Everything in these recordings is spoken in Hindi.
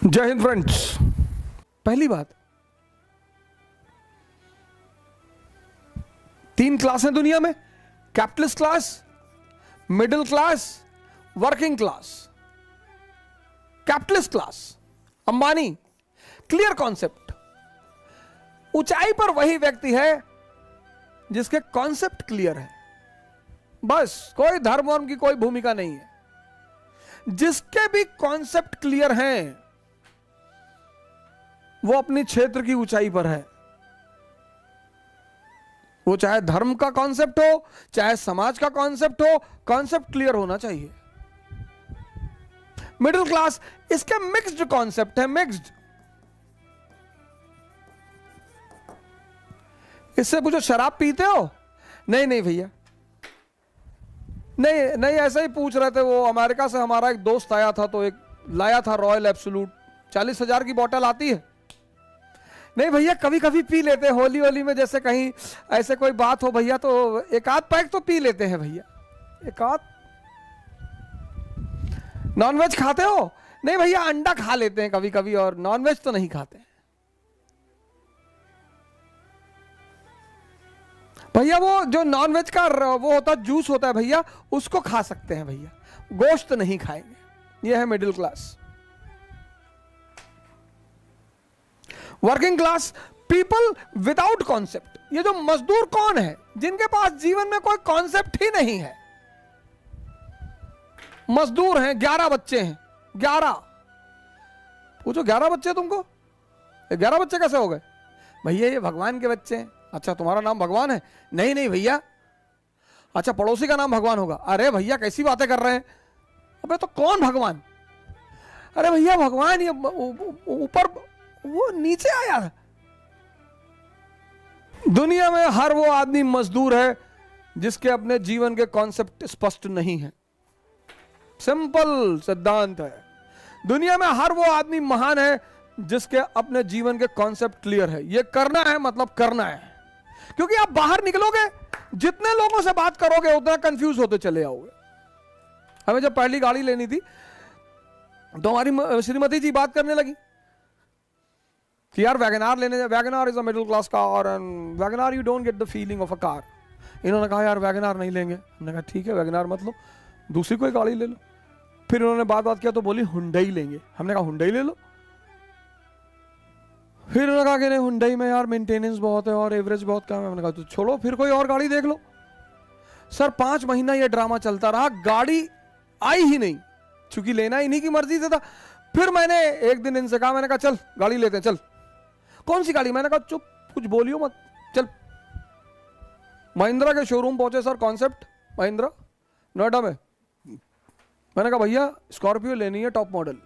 जय हिंद फ्रेंड्स। पहली बात, 3 क्लास हैं दुनिया में, capitalist class, middle class, working class. Capitalist class, Ambani, clear concept. ऊंचाई पर वही व्यक्ति है जिसके कॉन्सेप्ट क्लियर है, बस कोई धर्म वर्म की कोई भूमिका नहीं है। जिसके भी कॉन्सेप्ट क्लियर हैं वो अपनी क्षेत्र की ऊंचाई पर है। वो चाहे धर्म का कॉन्सेप्ट हो, चाहे समाज का कॉन्सेप्ट हो, कॉन्सेप्ट क्लियर होना चाहिए। मिडिल क्लास, इसके मिक्स्ड कॉन्सेप्ट है, मिक्स्ड। इससे पूछो शराब पीते हो? नहीं नहीं भैया, नहीं नहीं, ऐसा ही पूछ रहे थे। वो अमेरिका से हमारा एक दोस्त आया था तो एक लाया था रॉयल एब्सोल्यूट, 40,000 की बोतल आती है। नहीं भैया, कभी कभी पी लेते हैं, होली होली में जैसे कहीं ऐसे कोई बात हो भैया तो एक आध पैक तो पी लेते हैं भैया, एक आध। नॉनवेज खाते हो? नहीं भैया, अंडा खा लेते हैं कभी कभी, और नॉनवेज तो नहीं खाते हैं। भैया वो जो नॉनवेज का वो होता है, जूस होता है भैया, उसको खा सकते हैं भैया, गोश्त नहीं खाएंगे। ये है middle class. Working class, people without concept. ये जो मजदूर कौन है जिनके पास जीवन में कोई कॉन्सेप्ट ही नहीं है। मजदूर हैं, 11 बच्चे हैं, 11। पूछो 11 बच्चे तुमको? 11 बच्चे कैसे हो गए? भैया ये भगवान के बच्चे हैं। अच्छा, तुम्हारा नाम भगवान है? नहीं नहीं भैया। अच्छा, पड़ोसी का नाम भगवान होगा? अरे भैया कैसी बातें कर रहे हैं। अबे तो कौन भगवान? अरे भैया भगवान ये ऊपर, वो नीचे आया है। दुनिया में हर वो आदमी मजदूर है जिसके अपने जीवन के कॉन्सेप्ट स्पष्ट नहीं है। सिंपल सिद्धांत है। दुनिया में हर वो आदमी महान है जिसके अपने जीवन के कॉन्सेप्ट क्लियर है। ये करना है मतलब करना है। क्योंकि आप बाहर निकलोगे, जितने लोगों से बात करोगे उतना कंफ्यूज होते चले आओगे। हमें जब पहली गाड़ी लेनी थी तो हमारी श्रीमती जी बात करने लगी कि यार वैगनार लेने, WagonR is a middle class car and WagonR you don't get the feeling of a car. इन्होंने कहा यार वैगनार नहीं लेंगे। हमने कहा ठीक है, वैगनार मत लो, दूसरी कोई गाड़ी ले लो। फिर उन्होंने बात किया तो बोली हुंडई लेंगे। हमने कहा हुंडई ले लो। फिर उन्होंने कहा कि नहीं, हुंडई में यार मेंटेनेंस बहुत है और एवरेज बहुत कम है। हमने कहा तो छोड़ो, फिर कोई और गाड़ी देख लो। सर 5 महीना ये ड्रामा चलता रहा, गाड़ी आई ही नहीं, चूंकि लेना इन्हीं की मर्जी से था। फिर मैंने एक दिन इनसे कहा, मैंने कहा चल गाड़ी लेते हैं, चल। कौन सी गाड़ी? मैंने कहा चुप, कुछ बोलियो मत, चल। महिंद्रा के शोरूम पहुंचे सर, कॉन्सेप्ट महिंद्रा नोएडा में। मैंने कहा भैया स्कॉर्पियो लेनी है, टॉप मॉडल।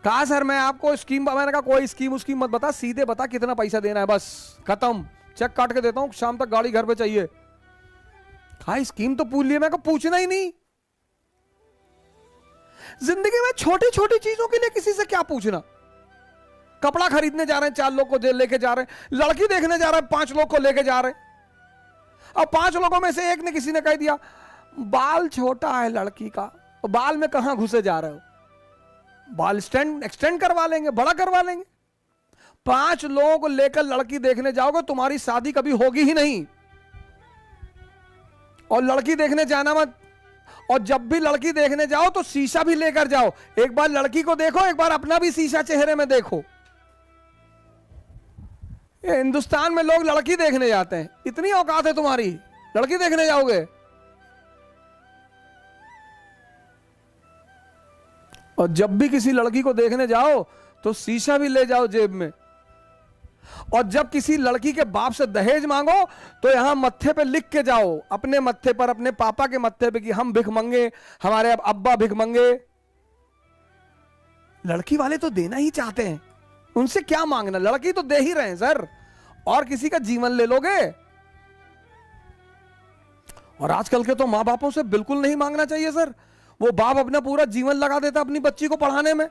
कहा सर मैं आपको स्कीम, मैंने कहा कोई स्कीम उसकीम मत बता, सीधे बता कितना पैसा देना है, बस खत्म, चेक काट के देता हूं, शाम तक गाड़ी घर पे चाहिए। कहा स्कीम तो पूछ लिया। मैं कहा पूछना ही नहीं। जिंदगी में छोटी छोटी चीजों के लिए किसी से क्या पूछना। कपड़ा खरीदने जा रहे हैं, 4 लोग को लेके जा रहे हैं। लड़की देखने जा रहे हैं, 5 लोग को लेके जा रहे हैं। अब 5 लोगों में से एक ने, किसी ने कह दिया बाल छोटा है लड़की का, तो बाल में कहां घुसे जा रहे हो? बाल एक्सटेंड करवा लेंगे, बड़ा करवा लेंगे। 5 लोगों को लेकर लड़की देखने जाओगे, तुम्हारी शादी कभी होगी ही नहीं। और लड़की देखने जाना मत। और जब भी लड़की देखने जाओ तो शीशा भी लेकर जाओ। एक बार लड़की को देखो, एक बार अपना भी शीशा चेहरे में देखो। हिंदुस्तान में लोग लड़की देखने जाते हैं, इतनी औकात है तुम्हारी, लड़की देखने जाओगे? और जब भी किसी लड़की को देखने जाओ तो शीशा भी ले जाओ जेब में। और जब किसी लड़की के बाप से दहेज मांगो तो यहां मत्थे पे लिख के जाओ, अपने मत्थे पर, अपने पापा के मत्थे पे, कि हम भिख मंगे, हमारे अब्बा भिख मंगे। लड़की वाले तो देना ही चाहते हैं, उनसे क्या मांगना, लड़की तो दे ही रहे हैं सर, और किसी का जीवन ले लोगे। और आजकल के तो मां बापों से बिल्कुल नहीं मांगना चाहिए सर। वो बाप अपना पूरा जीवन लगा देता अपनी बच्ची को पढ़ाने में।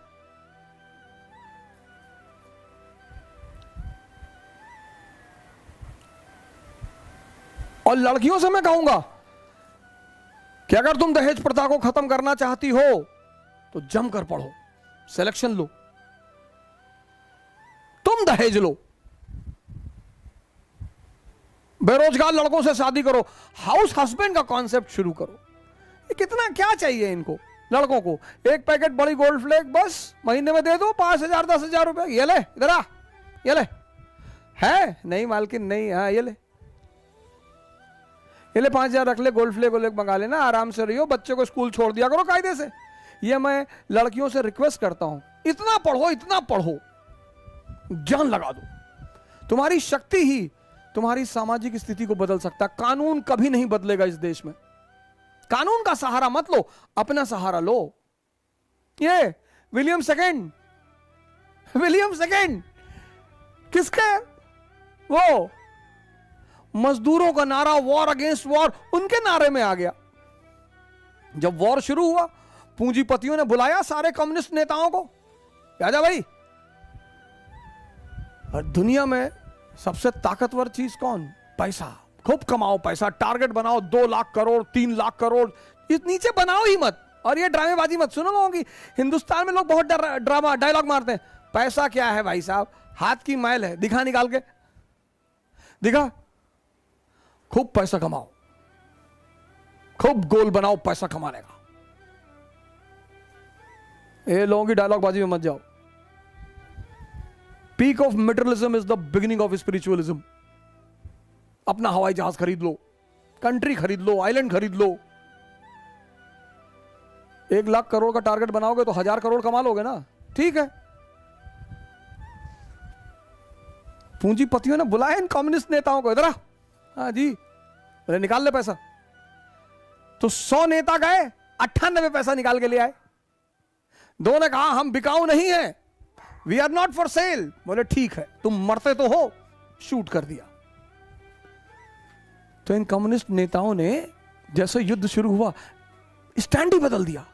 और लड़कियों से मैं कहूंगा कि अगर तुम दहेज प्रथा को खत्म करना चाहती हो तो जमकर पढ़ो, सिलेक्शन लो, तुम दहेज लो, बेरोजगार लड़कों से शादी करो, हाउस हस्बैंड का कॉन्सेप्ट शुरू करो। ये कितना क्या चाहिए इनको लड़कों को? एक पैकेट बड़ी गोल्ड फ्लेग बस महीने में दे दो, 5,000 10,000 रुपए, ये ले इधर आ, ये ले, है नहीं मालकिन नहीं, हाँ ये ले 5,000 रख ले, गोल्ड फ्लेग मंगा लेना, आराम से रहियो, बच्चे को स्कूल छोड़ दिया करो कायदे से। ये मैं लड़कियों से रिक्वेस्ट करता हूं, इतना पढ़ो, इतना पढ़ो, जान लगा दो। तुम्हारी शक्ति ही तुम्हारी सामाजिक स्थिति को बदल सकता। कानून कभी नहीं बदलेगा इस देश में। कानून का सहारा मत लो, अपना सहारा लो। ये विलियम सेकेंड किसके? वो मजदूरों का नारा, वॉर अगेंस्ट वॉर, उनके नारे में आ गया। जब वॉर शुरू हुआ, पूंजीपतियों ने बुलाया सारे कम्युनिस्ट नेताओं को, आजा भाई। और दुनिया में सबसे ताकतवर चीज कौन? पैसा। खूब कमाओ पैसा, टारगेट बनाओ 2 लाख करोड़ 3 लाख करोड़, इस नीचे बनाओ ही मत। और ये ड्रामेबाजी मत सुनो लोगों की। हिंदुस्तान में लोग बहुत ड्रामा डायलॉग मारते हैं, पैसा क्या है भाई साहब, हाथ की मैल है, दिखा निकाल के दिखा। खूब पैसा कमाओ, खूब गोल बनाओ पैसा कमाने का। ये लोगों की डायलॉग बाजी में मत जाओ। Peak of materialism is the beginning of spiritualism. अपना हवाई जहाज खरीद लो, कंट्री खरीद लो, आइलैंड खरीद लो। 1 लाख करोड़ का टारगेट बनाओगे तो 1,000 करोड़ कमा लोगे ना, ठीक है। पूंजीपतियों ने बुलाया इन कम्युनिस्ट नेताओं को, इधर आ, हाँ जी, बोले निकाल ले पैसा। तो 100 नेता गए, 98 पैसा निकाल के ले आए। 2 ने कहा हम बिकाऊ नहीं है, we are not for sale. बोले ठीक है, तुम मरते तो हो, शूट कर दिया। तो इन कम्युनिस्ट नेताओं ने जैसे युद्ध शुरू हुआ, स्टैंड ही बदल दिया।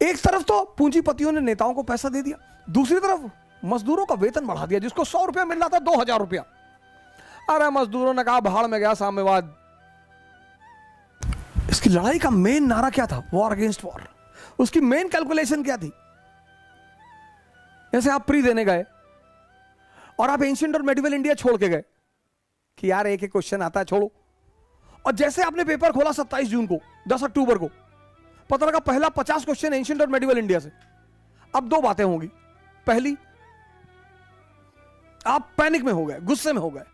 एक तरफ तो पूंजीपतियों ने नेताओं को पैसा दे दिया, दूसरी तरफ मजदूरों का वेतन बढ़ा दिया। जिसको 100 रुपया मिल रहा था 2,000 रुपया। अरे मजदूरों ने कहा भाड़ में गया साम्यवाद। इसकी लड़ाई का मेन नारा क्या था? War against war. उसकी मेन कैलकुलेशन क्या थी? जैसे आप प्री देने गए और आप एंशिएंट और मेडिवल इंडिया छोड़ के गए कि यार एक क्वेश्चन आता है, छोड़ो। और जैसे आपने पेपर खोला 27 जून को, 10 अक्टूबर को, पता लगा पहला 50 क्वेश्चन एंशिएंट और मेडिवल इंडिया से। अब 2 बातें होंगी। पहली, आप पैनिक में हो गए, गुस्से में हो गए,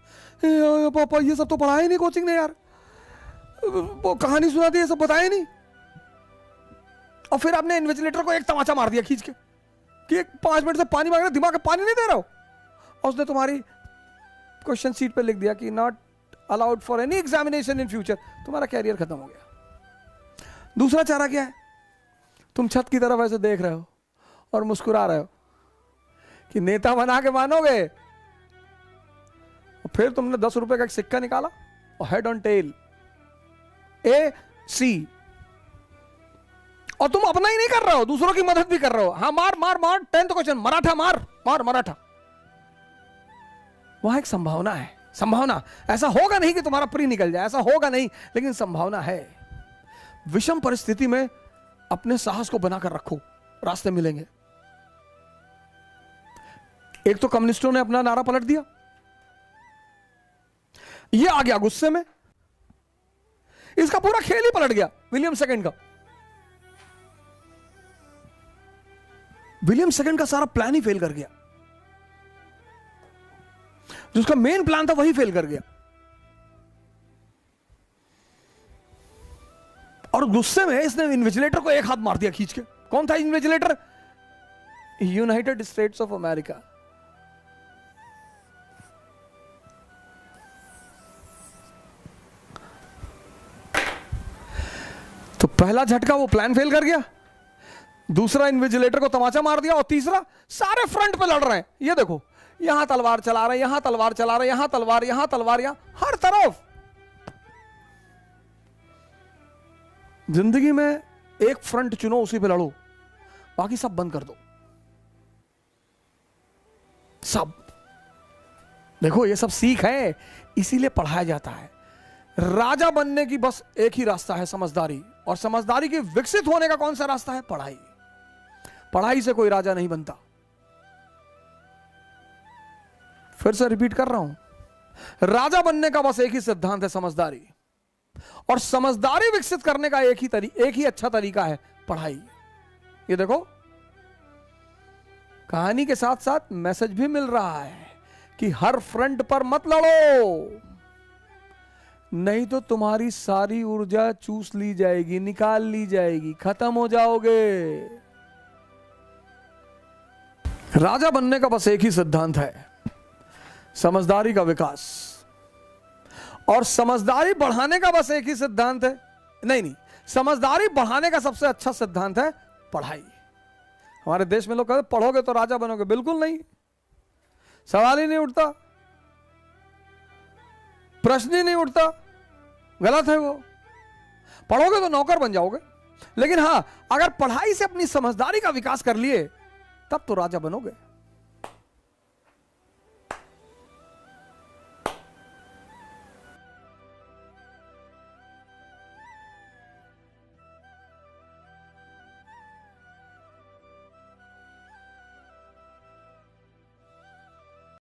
पापा ये सब तो पढ़ाया ही नहीं कोचिंग ने यार, वो कहानी सुना दी, ये सब बताया नहीं। और फिर आपने इन्विजिलेटर को एक तमाचा मार दिया खींच के कि 5 मिनट से पानी मांग रहे, दिमाग में पानी नहीं दे रहा हो। और उसने तुम्हारी क्वेश्चन शीट पे लिख दिया कि not allowed for any examination in future. तुम्हारा कैरियर खत्म हो गया। दूसरा चारा क्या है? तुम छत की तरफ ऐसे देख रहे हो और मुस्कुरा रहे हो कि नेता बना के मानोगे। और फिर तुमने 10 रुपए का एक सिक्का निकाला और हेड ऑन टेल AC, और तुम अपना ही नहीं कर रहे हो, दूसरों की मदद भी कर रहे हो। हाँ मार मार मार, 10th क्वेश्चन मराठा मार मार मराठा। वहां एक संभावना है, संभावना। ऐसा होगा नहीं कि तुम्हारा प्री निकल जाए, ऐसा होगा नहीं, लेकिन संभावना है। विषम परिस्थिति में अपने साहस को बनाकर रखो, रास्ते मिलेंगे। एक तो कम्युनिस्टों ने अपना नारा पलट दिया, ये आ गया गुस्से में, इसका पूरा खेल ही पलट गया। विलियम सेकंड का सारा प्लान ही फेल कर गया। जिसका मेन प्लान था वही फेल कर गया। और गुस्से में इसने इन्विजिलेटर को एक हाथ मार दिया खींच के। कौन था invigilator? United states of America. तो पहला झटका वो प्लान फेल कर गया, दूसरा इन्विजिलेटर को तमाचा मार दिया, और तीसरा सारे फ्रंट पे लड़ रहे हैं। ये देखो, यहां तलवार चला रहे हैं, यहां तलवार चला रहे हैं, यहां तलवार, यहां तलवार, यहां हर तरफ। जिंदगी में एक फ्रंट चुनो, उसी पे लड़ो, बाकी सब बंद कर दो। सब देखो, ये सब सीख है, इसीलिए पढ़ाया जाता है। राजा बनने की बस एक ही रास्ता है, समझदारी। और समझदारी के विकसित होने का कौन सा रास्ता है? पढ़ाई। पढ़ाई से कोई राजा नहीं बनता। फिर से रिपीट कर रहा हूं, राजा बनने का बस एक ही सिद्धांत है, समझदारी। और समझदारी विकसित करने का एक ही अच्छा तरीका है, पढ़ाई। ये देखो, कहानी के साथ साथ मैसेज भी मिल रहा है कि हर फ्रंट पर मत लड़ो, नहीं तो तुम्हारी सारी ऊर्जा चूस ली जाएगी, निकाल ली जाएगी, खत्म हो जाओगे। राजा बनने का बस एक ही सिद्धांत है, समझदारी का विकास। और समझदारी बढ़ाने का बस एक ही सिद्धांत है, नहीं, समझदारी बढ़ाने का सबसे अच्छा सिद्धांत है पढ़ाई। हमारे देश में लोग कहते पढ़ोगे तो राजा बनोगे, बिल्कुल नहीं, सवाल ही नहीं उठता, प्रश्न ही नहीं उठता, गलत है वो। पढ़ोगे तो नौकर बन जाओगे, लेकिन हां, अगर पढ़ाई से अपनी समझदारी का विकास कर लिए तब तो राजा बनोगे।